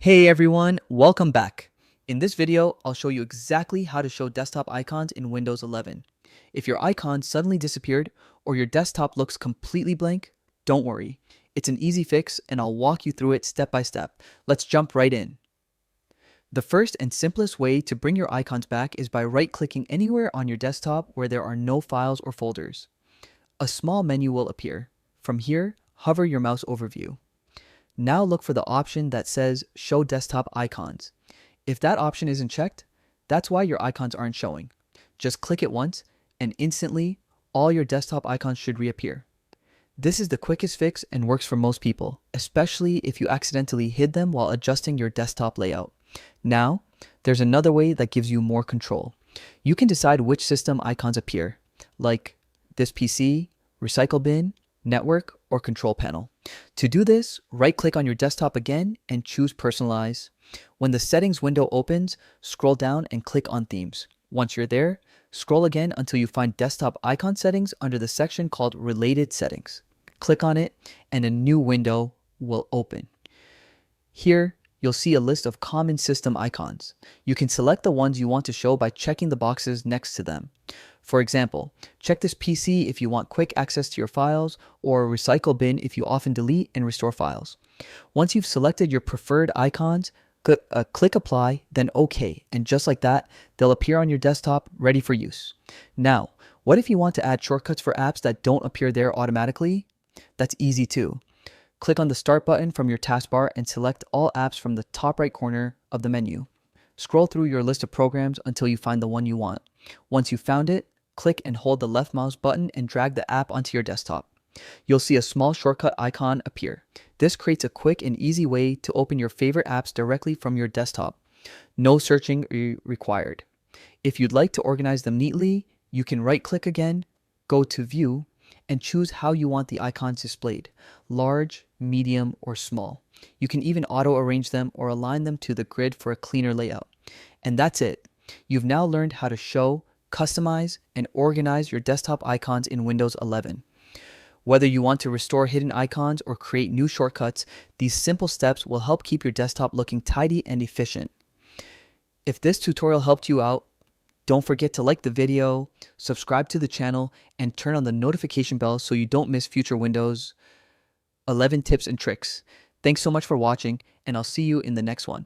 Hey everyone, welcome back. In this video, I'll show you exactly how to show desktop icons in Windows 11. If your icon suddenly disappeared or your desktop looks completely blank, don't worry. It's an easy fix and I'll walk you through it step by step. Let's jump right in. The first and simplest way to bring your icons back is by right-clicking anywhere on your desktop where there are no files or folders. A small menu will appear. From here, hover your mouse over View. Now look for the option that says Show Desktop Icons. If that option isn't checked, that's why your icons aren't showing. Just click it once, and instantly, all your desktop icons should reappear. This is the quickest fix and works for most people, especially if you accidentally hid them while adjusting your desktop layout. Now, there's another way that gives you more control. You can decide which system icons appear, like this PC, recycle bin, network, or control panel. To do this, right-click on your desktop again and choose Personalize. When the settings window opens, scroll down and click on Themes. Once you're there, scroll again until you find Desktop Icon Settings under the section called Related Settings. Click on it and a new window will open. Here, you'll see a list of common system icons. You can select the ones you want to show by checking the boxes next to them. For example, check this PC if you want quick access to your files, or recycle bin if you often delete and restore files. Once you've selected your preferred icons, click Apply, then OK, and just like that, they'll appear on your desktop ready for use. Now, what if you want to add shortcuts for apps that don't appear there automatically? That's easy too. Click on the Start button from your taskbar and select all apps from the top right corner of the menu. Scroll through your list of programs until you find the one you want. Once you've found it, click and hold the left mouse button and drag the app onto your desktop. You'll see a small shortcut icon appear. This creates a quick and easy way to open your favorite apps directly from your desktop. No searching required. If you'd like to organize them neatly, you can right-click again, go to View, and choose how you want the icons displayed, large, medium, or small. You can even auto-arrange them or align them to the grid for a cleaner layout. And that's it. You've now learned how to show, customize, and organize your desktop icons in Windows 11. Whether you want to restore hidden icons or create new shortcuts, these simple steps will help keep your desktop looking tidy and efficient. If this tutorial helped you out, don't forget to like the video, subscribe to the channel, and turn on the notification bell so you don't miss future Windows 11 tips and tricks. Thanks so much for watching, and I'll see you in the next one.